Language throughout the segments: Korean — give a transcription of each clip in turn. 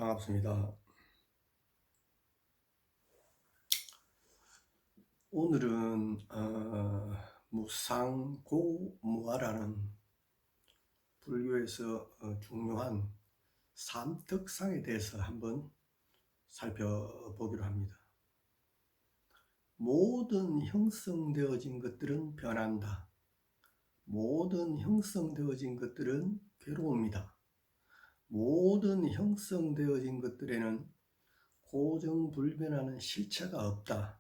반갑습니다. 오늘은 무상고무아라는 불교에서 중요한 삼특상에 대해서 한번 살펴보기로 합니다. 모든 형성되어진 것들은 변한다. 모든 형성되어진 것들은 괴로웁니다. 모든 형성되어진 것들에는 고정불변하는 실체가 없다.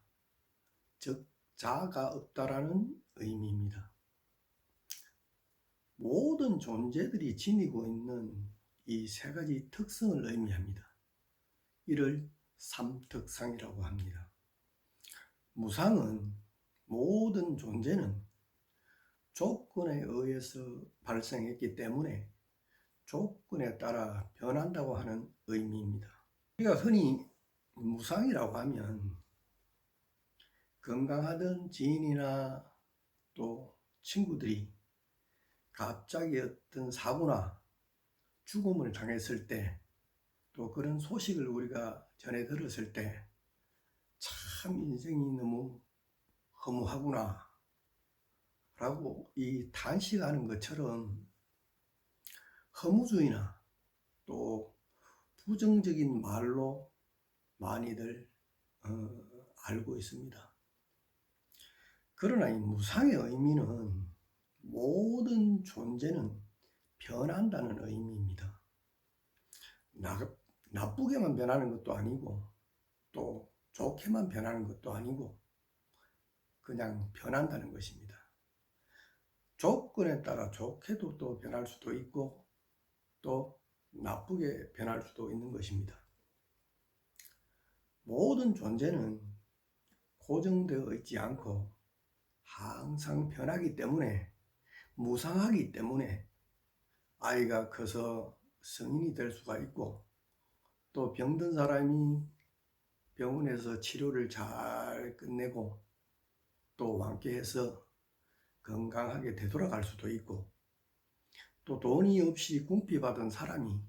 즉 자가 없다라는 의미입니다. 모든 존재들이 지니고 있는 이 세 가지 특성을 의미합니다. 이를 삼특상이라고 합니다. 무상은 모든 존재는 조건에 의해서 발생했기 때문에 조건에 따라 변한다고 하는 의미입니다. 우리가 흔히 무상이라고 하면 건강하던 지인이나 또 친구들이 갑자기 어떤 사고나 죽음을 당했을 때, 또 그런 소식을 우리가 전해 들었을 때 참 인생이 너무 허무하구나 라고 이 탄식하는 것처럼 허무주의나 또 부정적인 말로 많이들 알고 있습니다. 그러나 이 무상의 의미는 모든 존재는 변한다는 의미입니다. 나쁘게만 변하는 것도 아니고 또 좋게만 변하는 것도 아니고 그냥 변한다는 것입니다. 조건에 따라 좋게도 또 변할 수도 있고 또 나쁘게 변할 수도 있는 것입니다. 모든 존재는 고정되어 있지 않고 항상 변하기 때문에, 무상하기 때문에 아이가 커서 성인이 될 수가 있고, 또 병든 사람이 병원에서 치료를 잘 끝내고 또 완쾌해서 건강하게 되돌아갈 수도 있고, 또 돈이 없이 궁핍하던 사람이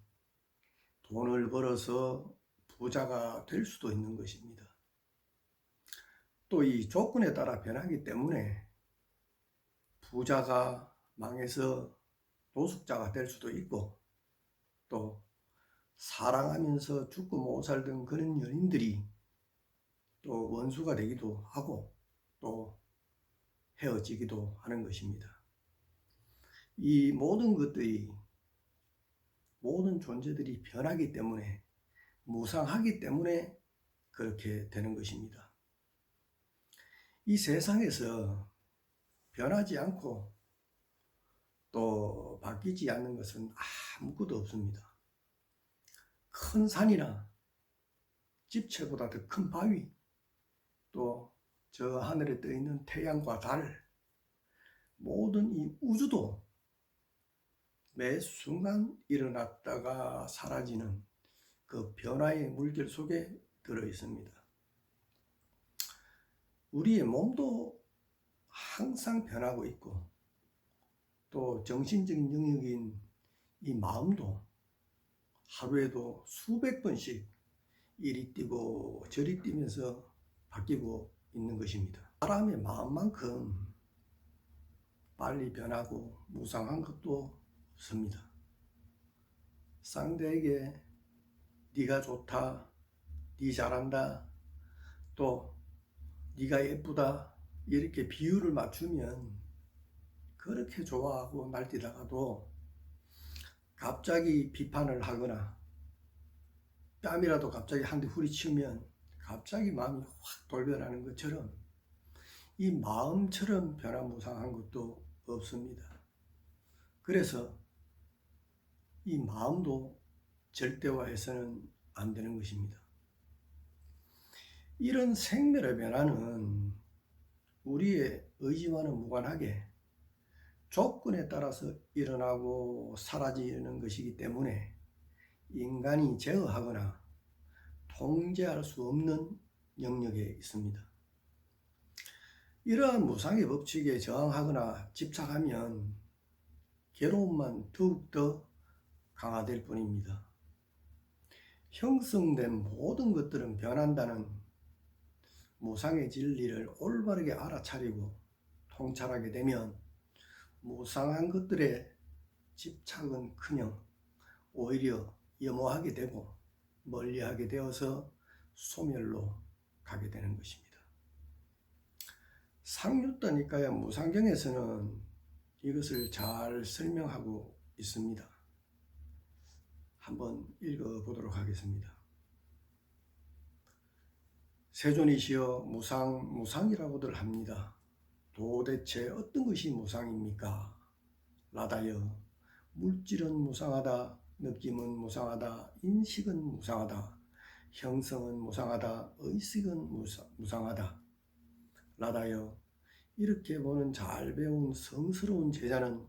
돈을 벌어서 부자가 될 수도 있는 것입니다. 또 이 조건에 따라 변하기 때문에 부자가 망해서 노숙자가 될 수도 있고, 또 사랑하면서 죽고 못 살던 그런 연인들이 또 원수가 되기도 하고 또 헤어지기도 하는 것입니다. 이 모든 것들이, 모든 존재들이 변하기 때문에, 무상하기 때문에 그렇게 되는 것입니다. 이 세상에서 변하지 않고 또 바뀌지 않는 것은 아무것도 없습니다. 큰 산이나 집채보다 더 큰 바위, 또 저 하늘에 떠 있는 태양과 달, 모든 이 우주도 매 순간 일어났다가 사라지는 그 변화의 물결 속에 들어 있습니다. 우리의 몸도 항상 변하고 있고, 또 정신적인 영역인 이 마음도 하루에도 수백 번씩 이리 뛰고 저리 뛰면서 바뀌고 있는 것입니다. 사람의 마음만큼 빨리 변하고 무상한 것도 없습니다. 상대에게 네가 좋다, 네 잘한다, 또 네가 예쁘다 이렇게 비유를 맞추면 그렇게 좋아하고 날뛰다가도 갑자기 비판을 하거나 뺨이라도 갑자기 한 대 후리치면 갑자기 마음이 확 돌변하는 것처럼 이 마음처럼 변화무쌍한 것도 없습니다. 그래서 이 마음도 절대화해서는 안 되는 것입니다. 이런 생멸의 변화는 우리의 의지와는 무관하게 조건에 따라서 일어나고 사라지는 것이기 때문에 인간이 제어하거나 통제할 수 없는 영역에 있습니다. 이러한 무상의 법칙에 저항하거나 집착하면 괴로움만 더욱더 강화될 뿐입니다. 형성된 모든 것들은 변한다는 무상의 진리를 올바르게 알아차리고 통찰하게 되면 무상한 것들에 집착은 커녕 오히려 염호하게 되고 멀리하게 되어서 소멸로 가게 되는 것입니다. 상류다니까요, 무상경에서는 이것을 잘 설명하고 있습니다. 한번 읽어보도록 하겠습니다. 세존이시여 무상이라고들 합니다. 도대체 어떤 것이 무상입니까? 라다여 물질은 무상하다, 느낌은 무상하다, 인식은 무상하다, 형성은 무상하다, 의식은 무상하다. 라다여 이렇게 보는 잘 배운 성스러운 제자는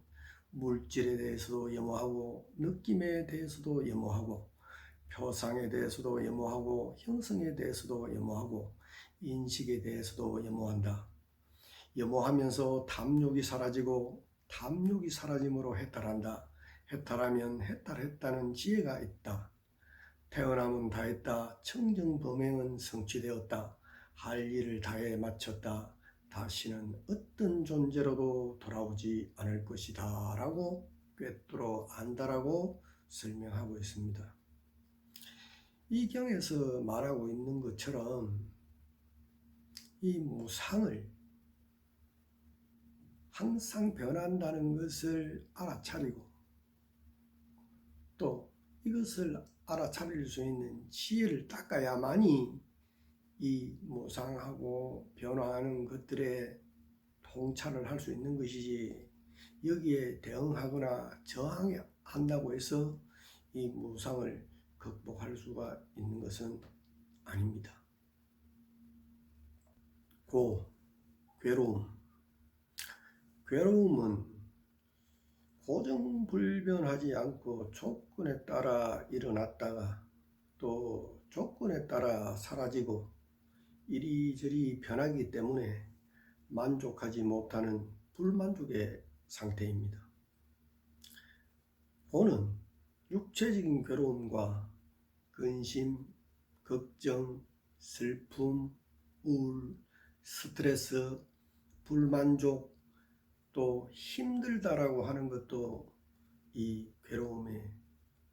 물질에 대해서도 염호하고 느낌에 대해서도 염호하고 표상에 대해서도 염호하고 형성에 대해서도 염호하고 인식에 대해서도 염호한다. 염호하면서 탐욕이 사라지고 탐욕이 사라짐으로 해탈한다. 해탈하면 해탈했다는 지혜가 있다. 태어남은 다했다. 청정범행은 성취되었다. 할 일을 다해 마쳤다. 다시는 어떤 존재로도 돌아오지 않을 것이다 라고 꿰뚫어 안다라고 설명하고 있습니다. 이 경에서 말하고 있는 것처럼 이 무상을 항상 변한다는 것을 알아차리고 또 이것을 알아차릴 수 있는 지혜를 닦아야만이 이 무상하고 변화하는 것들에 통찰을 할 수 있는 것이지, 여기에 대응하거나 저항한다고 해서 이 무상을 극복할 수가 있는 것은 아닙니다. 괴로움은 고정불변하지 않고 조건에 따라 일어났다가 또 조건에 따라 사라지고 이리저리 변하기 때문에 만족하지 못하는 불만족의 상태입니다. 고는 육체적인 괴로움과 근심, 걱정, 슬픔, 우울, 스트레스, 불만족, 또 힘들다라고 하는 것도 이 괴로움에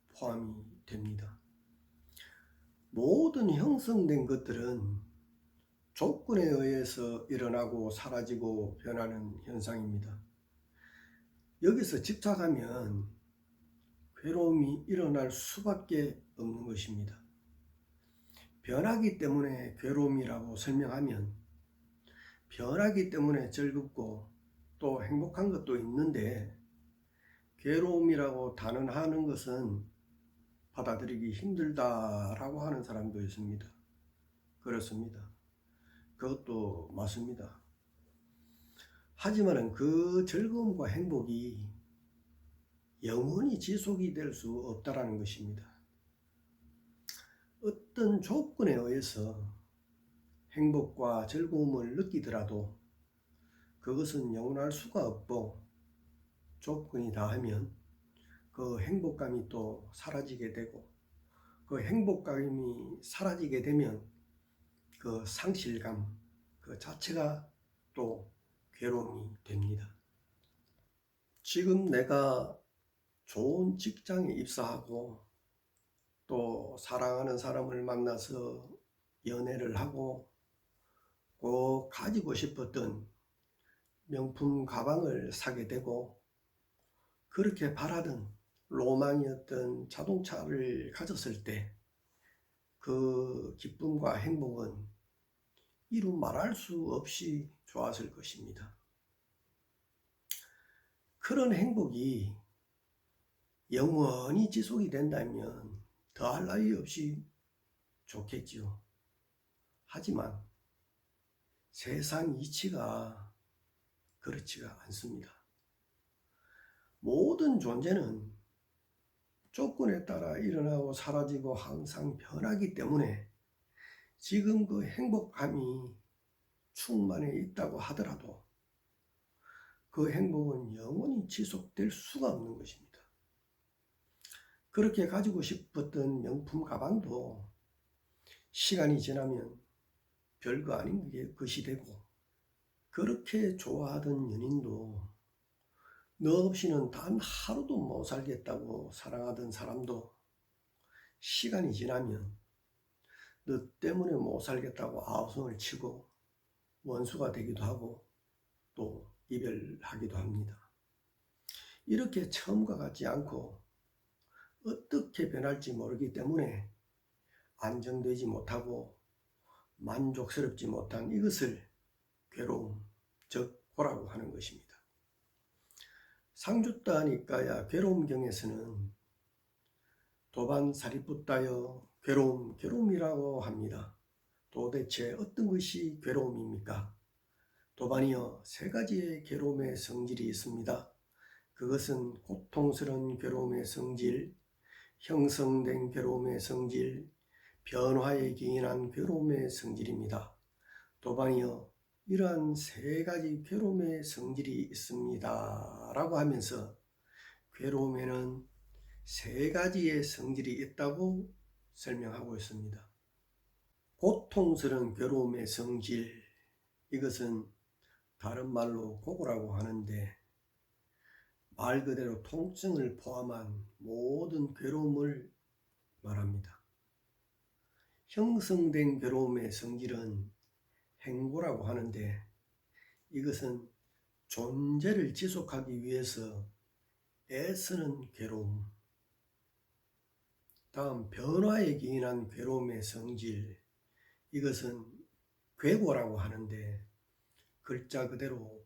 포함이 됩니다. 모든 형성된 것들은 조건에 의해서 일어나고 사라지고 변하는 현상입니다. 여기서 집착하면 괴로움이 일어날 수밖에 없는 것입니다. 변하기 때문에 괴로움이라고 설명하면 변하기 때문에 즐겁고 또 행복한 것도 있는데 괴로움이라고 단언하는 것은 받아들이기 힘들다라고 하는 사람도 있습니다. 그렇습니다. 그것도 맞습니다. 하지만 그 즐거움과 행복이 영원히 지속이 될 수 없다라는 것입니다. 어떤 조건에 의해서 행복과 즐거움을 느끼더라도 그것은 영원할 수가 없고 조건이 다하면 그 행복감이 또 사라지게 되고 그 행복감이 사라지게 되면 그 상실감 그 자체가 또 괴로움이 됩니다. 지금 내가 좋은 직장에 입사하고 또 사랑하는 사람을 만나서 연애를 하고 꼭 가지고 싶었던 명품 가방을 사게 되고 그렇게 바라던 로망이었던 자동차를 가졌을 때 그 기쁨과 행복은 이루 말할 수 없이 좋았을 것입니다. 그런 행복이 영원히 지속이 된다면 더할 나위 없이 좋겠지요. 하지만 세상 이치가 그렇지가 않습니다. 모든 존재는 조건에 따라 일어나고 사라지고 항상 변하기 때문에 지금 그 행복감이 충만해 있다고 하더라도 그 행복은 영원히 지속될 수가 없는 것입니다. 그렇게 가지고 싶었던 명품 가방도 시간이 지나면 별거 아닌 게 것이 되고, 그렇게 좋아하던 연인도 너 없이는 단 하루도 못 살겠다고 사랑하던 사람도 시간이 지나면 너 때문에 못 살겠다고 아우성을 치고 원수가 되기도 하고 또 이별하기도 합니다. 이렇게 처음과 같지 않고 어떻게 변할지 모르기 때문에 안정되지 못하고 만족스럽지 못한 이것을 괴로움, 즉 고라고 하는 것입니다. 상주따니까야 괴로움경에서는 도반사리뿌따여 괴로움이라고 합니다. 도대체 어떤 것이 괴로움입니까? 도반이여 세 가지의 괴로움의 성질이 있습니다. 그것은 고통스러운 괴로움의 성질, 형성된 괴로움의 성질, 변화에 기인한 괴로움의 성질입니다. 도반이여 이러한 세 가지 괴로움의 성질이 있습니다 라고 하면서 괴로움에는 세 가지의 성질이 있다고 설명하고 있습니다. 고통스러운 괴로움의 성질, 이것은 다른 말로 고고라고 하는데 말 그대로 통증을 포함한 모든 괴로움을 말합니다. 형성된 괴로움의 성질은 행고라고 하는데 이것은 존재를 지속하기 위해서 애쓰는 괴로움. 다음 변화에 기인한 괴로움의 성질, 이것은 괴고라고 하는데 글자 그대로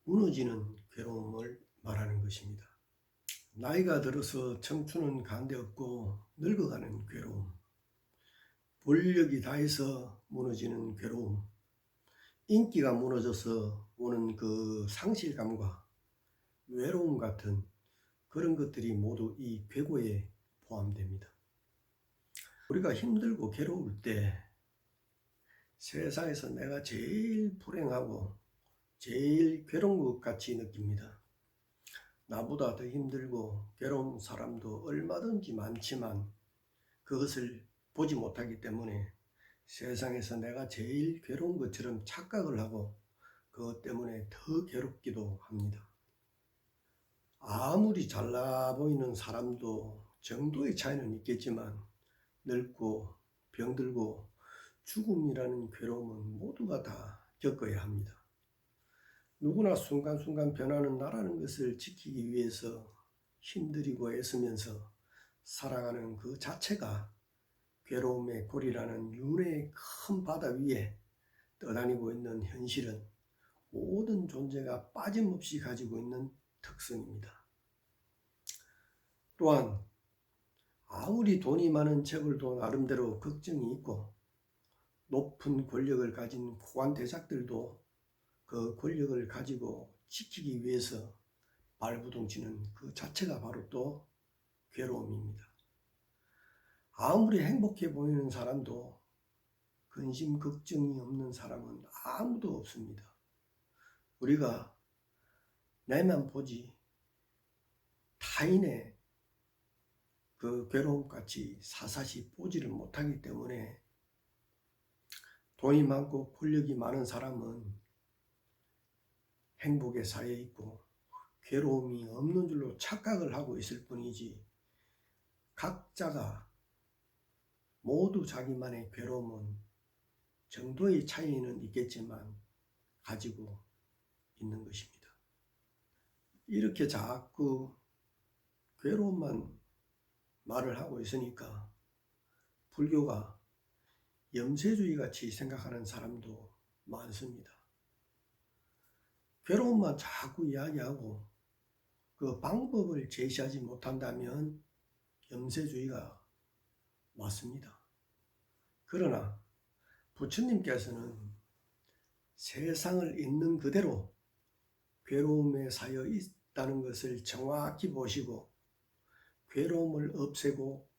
무너지는 괴로움을 말하는 것입니다. 나이가 들어서 청춘은 간데없고 늙어가는 괴로움, 권력이 다해서 무너지는 괴로움, 인기가 무너져서 오는 그 상실감과 외로움 같은 그런 것들이 모두 이 괴고에 포함됩니다. 우리가 힘들고 괴로울 때 세상에서 내가 제일 불행하고 제일 괴로운 것 같이 느낍니다. 나보다 더 힘들고 괴로운 사람도 얼마든지 많지만 그것을 보지 못하기 때문에 세상에서 내가 제일 괴로운 것처럼 착각을 하고 그것 때문에 더 괴롭기도 합니다. 아무리 잘나 보이는 사람도 정도의 차이는 있겠지만 늙고 병들고 죽음이라는 괴로움은 모두가 다 겪어야 합니다. 누구나 순간순간 변하는 나라는 것을 지키기 위해서 힘들이고 애쓰면서 살아가는 그 자체가 괴로움의 골이라는 윤회의 큰 바다 위에 떠다니고 있는 현실은 모든 존재가 빠짐없이 가지고 있는 특성입니다. 또한 아무리 돈이 많은 재벌도 나름대로 걱정이 있고 높은 권력을 가진 고관대작들도 그 권력을 가지고 지키기 위해서 발부둥치는 그 자체가 바로 또 괴로움입니다. 아무리 행복해 보이는 사람도 근심 걱정이 없는 사람은 아무도 없습니다. 우리가 내만 보지 타인의 그 괴로움같이 사사시 보지를 못하기 때문에 돈이 많고 권력이 많은 사람은 행복에 사해 있고 괴로움이 없는 줄로 착각을 하고 있을 뿐이지 각자가 모두 자기만의 괴로움은 정도의 차이는 있겠지만 가지고 있는 것입니다. 이렇게 자꾸 괴로움만 말을 하고 있으니까 불교가 염세주의 같이 생각하는 사람도 많습니다. 괴로움만 자꾸 이야기하고 그 방법을 제시하지 못한다면 염세주의가 맞습니다. 그러나 부처님께서는 세상을 있는 그대로 괴로움에 사여 있다는 것을 정확히 보시고 괴로움을 없애고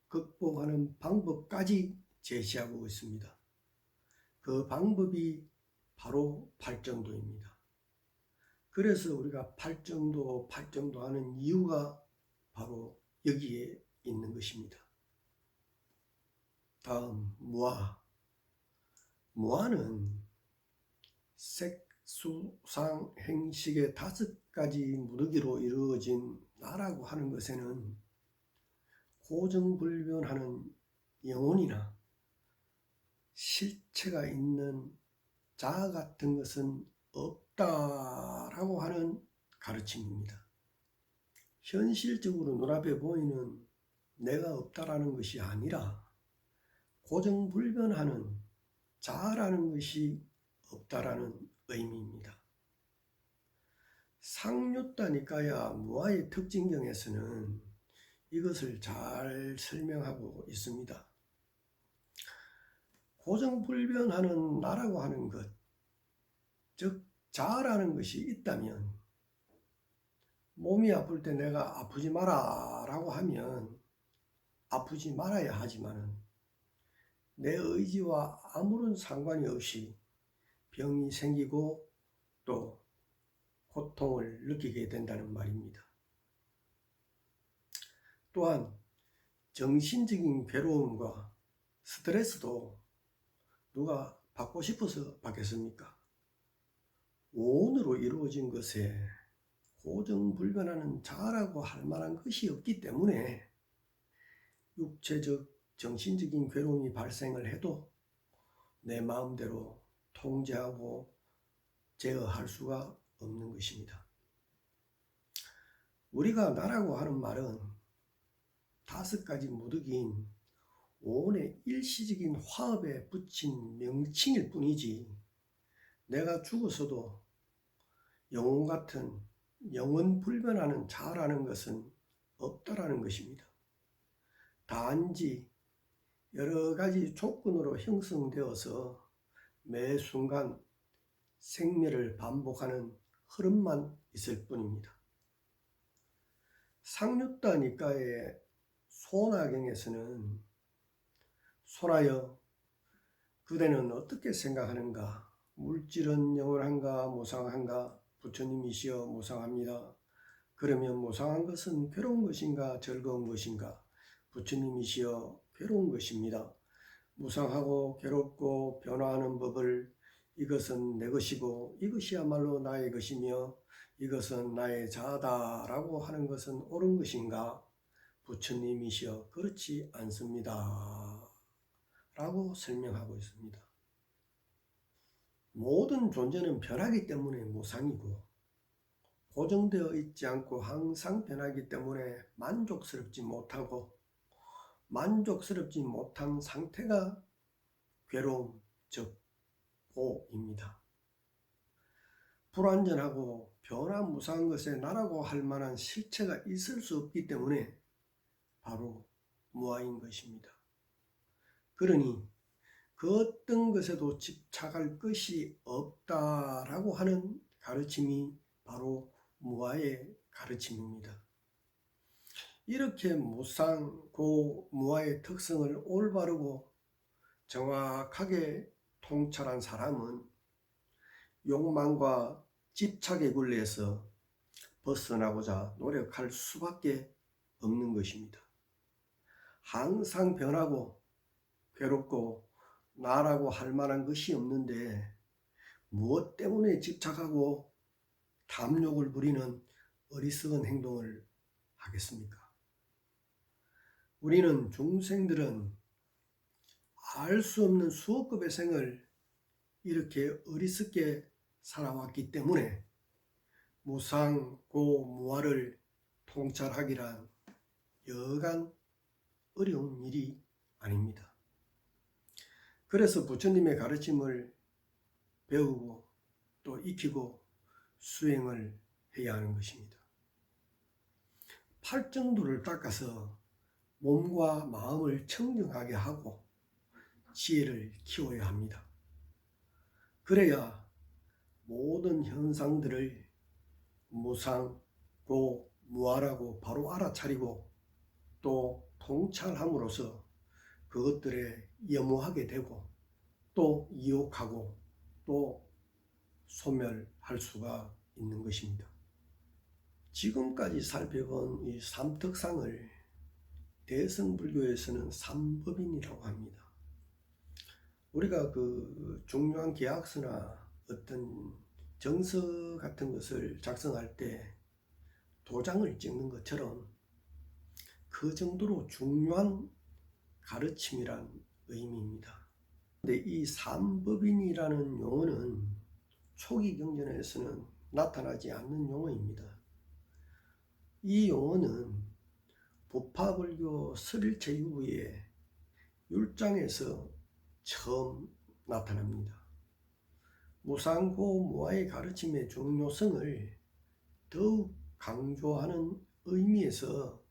극복하는 방법까지 제시하고 있습니다. 그 방법이 바로 팔정도입니다. 그래서 우리가 팔정도 하는 이유가 바로 여기에 있는 것입니다. 다음 무아. 무아는 색수상 행식의 5가지 무더기로 이루어진 나라고 하는 것에는 고정불변하는 영혼이나 실체가 있는 자 같은 것은 없다라고 하는 가르침입니다. 현실적으로 눈앞에 보이는 내가 없다라는 것이 아니라 고정불변하는 자라는 것이 없다라는 의미입니다. 상류다 니까야 무아의 특징경에서는 이것을 잘 설명하고 있습니다. 고정불변하는 나라고 하는 것, 즉 자라는 것이 있다면 몸이 아플 때 내가 아프지 마라 라고 하면 아프지 말아야 하지만 내 의지와 아무런 상관이 없이 병이 생기고 또 고통을 느끼게 된다는 말입니다. 또한 정신적인 괴로움과 스트레스도 누가 받고 싶어서 받겠습니까? 오온으로 이루어진 것에 고정불변하는 자라고 할 만한 것이 없기 때문에 육체적, 정신적인 괴로움이 발생을 해도 내 마음대로 통제하고 제어할 수가 없는 것입니다. 우리가 나라고 하는 말은 5가지 무더기인 오온의 일시적인 화합에 붙인 명칭일 뿐이지 내가 죽었어도 영혼 같은 영원 불변하는 자라는 것은 없다라는 것입니다. 단지 여러 가지 조건으로 형성되어서 매 순간 생멸을 반복하는 흐름만 있을 뿐입니다. 상류다 니까의 소나경에서는 소나여 그대는 어떻게 생각하는가? 물질은 영원한가 무상한가? 부처님이시여 무상합니다. 그러면 무상한 것은 괴로운 것인가 즐거운 것인가? 부처님이시여 괴로운 것입니다. 무상하고 괴롭고 변화하는 법을 이것은 내 것이고 이것이야말로 나의 것이며 이것은 나의 자아다라고 하는 것은 옳은 것인가? 부처님이시여 그렇지 않습니다. 라고 설명하고 있습니다. 모든 존재는 변하기 때문에 무상이고 고정되어 있지 않고 항상 변하기 때문에 만족스럽지 못하고 만족스럽지 못한 상태가 괴로움, 즉 고입니다. 불완전하고 변화무상한 것에 나라고 할 만한 실체가 있을 수 없기 때문에 바로 무아인 것입니다. 그러니 그 어떤 것에도 집착할 것이 없다라고 하는 가르침이 바로 무아의 가르침입니다. 이렇게 무상, 고, 무아의 특성을 올바르고 정확하게 통찰한 사람은 욕망과 집착의 굴레에서 벗어나고자 노력할 수밖에 없는 것입니다. 항상 변하고 괴롭고 나라고 할 만한 것이 없는데 무엇 때문에 집착하고 탐욕을 부리는 어리석은 행동을 하겠습니까? 우리는 중생들은 알 수 없는 수억급의 생을 이렇게 어리석게 살아왔기 때문에 무상, 고, 무아를 통찰하기란 여간 어려운 일이 아닙니다. 그래서 부처님의 가르침을 배우고 또 익히고 수행을 해야 하는 것입니다. 팔정도를 닦아서 몸과 마음을 청정하게 하고 지혜를 키워야 합니다. 그래야 모든 현상들을 무상, 고, 무아라고 바로 알아차리고 또 통찰함으로써 그것들에 염호하게 되고 또 이혹하고 또 소멸할 수가 있는 것입니다. 지금까지 살펴본 이 삼특상을 대승불교에서는 삼법인이라고 합니다. 우리가 그 중요한 계약서나 어떤 정서 같은 것을 작성할 때 도장을 찍는 것처럼 그 정도로 중요한 가르침이란 의미입니다. 근데 이 삼법인이라는 용어는 초기 경전에서는 나타나지 않는 용어입니다. 이 용어는 부파불교 설일체 이후에 율장에서 처음 나타납니다. 무상고 무아의 가르침의 중요성을 더욱 강조하는 의미에서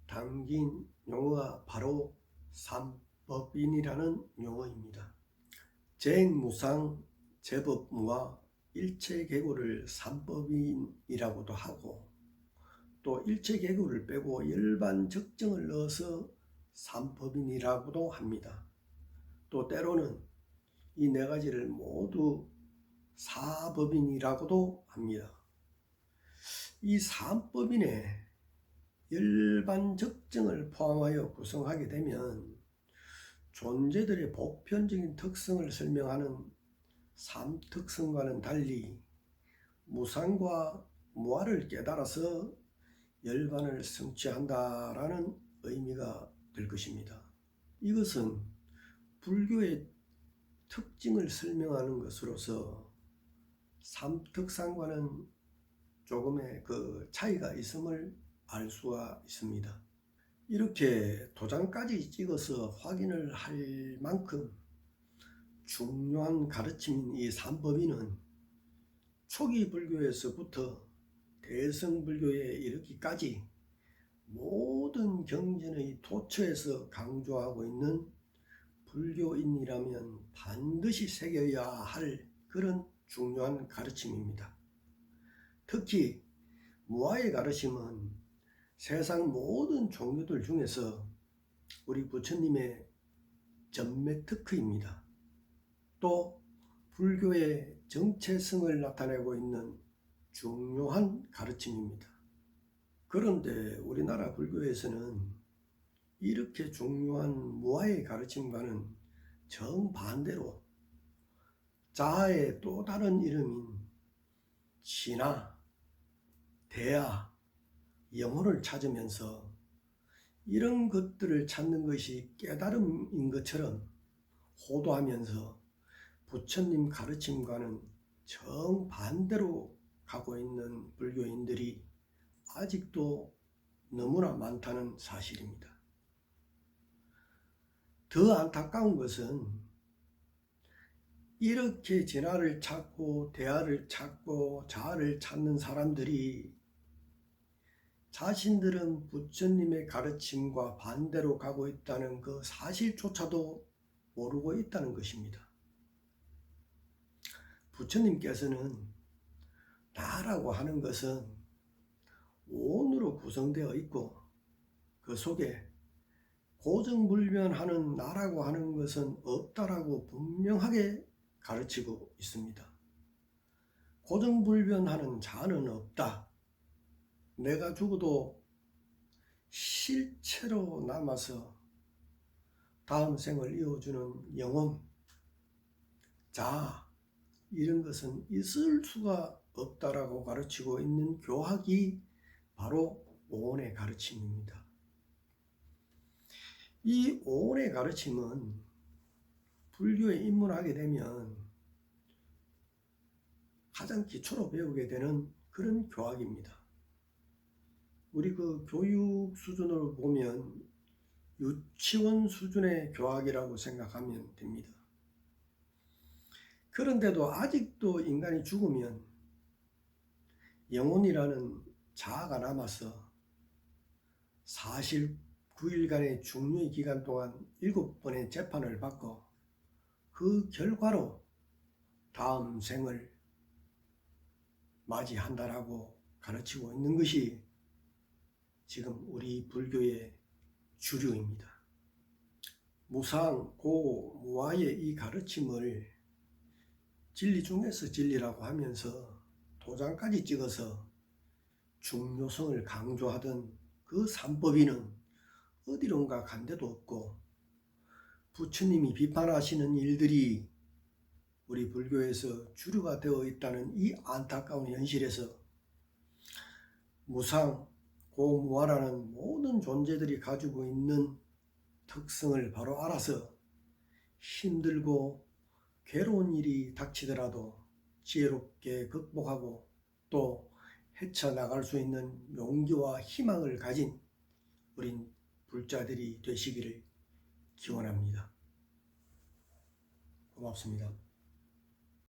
담긴 용어가 바로 삼법인이라는 용어입니다. 쟁무상 제법무아 일체계고를 삼법인이라고도 하고, 또 일체계고를 빼고 열반적정을 넣어서 삼법인이라고도 합니다. 또 때로는 이 네 가지를 모두 사법인이라고도 합니다. 이 삼법인에 열반적정을 포함하여 구성하게 되면 존재들의 보편적인 특성을 설명하는 삼특성과는 달리 무상과 무아를 깨달아서 열반을 성취한다라는 의미가 될 것입니다. 이것은 불교의 특징을 설명하는 것으로서 삼특상과는 조금의 그 차이가 있음을 알 수가 있습니다. 이렇게 도장까지 찍어서 확인을 할 만큼 중요한 가르침인 이 삼법인은 초기 불교에서부터 대승불교에 이르기까지 모든 경전의 도처에서 강조하고 있는 불교인이라면 반드시 새겨야 할 그런 중요한 가르침입니다. 특히 무아의 가르침은 세상 모든 종교들 중에서 우리 부처님의 전매특허입니다. 또 불교의 정체성을 나타내고 있는 중요한 가르침입니다. 그런데 우리나라 불교에서는 이렇게 중요한 무아의 가르침과는 정반대로 자아의 또 다른 이름인 진화, 대화, 영혼을 찾으면서 이런 것들을 찾는 것이 깨달음인 것처럼 호도하면서 부처님 가르침과는 정반대로 가고 있는 불교인들이 아직도 너무나 많다는 사실입니다. 더 안타까운 것은 이렇게 진화를 찾고 대화를 찾고 자아를 찾는 사람들이 자신들은 부처님의 가르침과 반대로 가고 있다는 그 사실조차도 모르고 있다는 것입니다. 부처님께서는 나라고 하는 것은 온으로 구성되어 있고 그 속에 고정불변하는 나라고 하는 것은 없다라고 분명하게 가르치고 있습니다. 고정불변하는 자는 없다. 내가 죽어도 실체로 남아서 다음 생을 이어주는 영혼, 자, 이런 것은 있을 수가 없다라고 가르치고 있는 교학이 바로 오온의 가르침입니다. 이 오온의 가르침은 불교에 입문하게 되면 가장 기초로 배우게 되는 그런 교학입니다. 우리 그 교육 수준으로 보면 유치원 수준의 교학이라고 생각하면 됩니다. 그런데도 아직도 인간이 죽으면 영혼이라는 자아가 남아서 49일간의 중류의 기간 동안 7번의 재판을 받고 그 결과로 다음 생을 맞이한다라고 가르치고 있는 것이 지금 우리 불교의 주류입니다. 무상, 고, 무아의 이 가르침을 진리 중에서 진리라고 하면서 도장까지 찍어서 중요성을 강조하던 그 삼법인은 어디론가 간 데도 없고 부처님이 비판하시는 일들이 우리 불교에서 주류가 되어 있다는 이 안타까운 현실에서 무상, 고무아라는 모든 존재들이 가지고 있는 특성을 바로 알아서 힘들고 괴로운 일이 닥치더라도 지혜롭게 극복하고 또 헤쳐나갈 수 있는 용기와 희망을 가진 우린 불자들이 되시기를 기원합니다. 고맙습니다.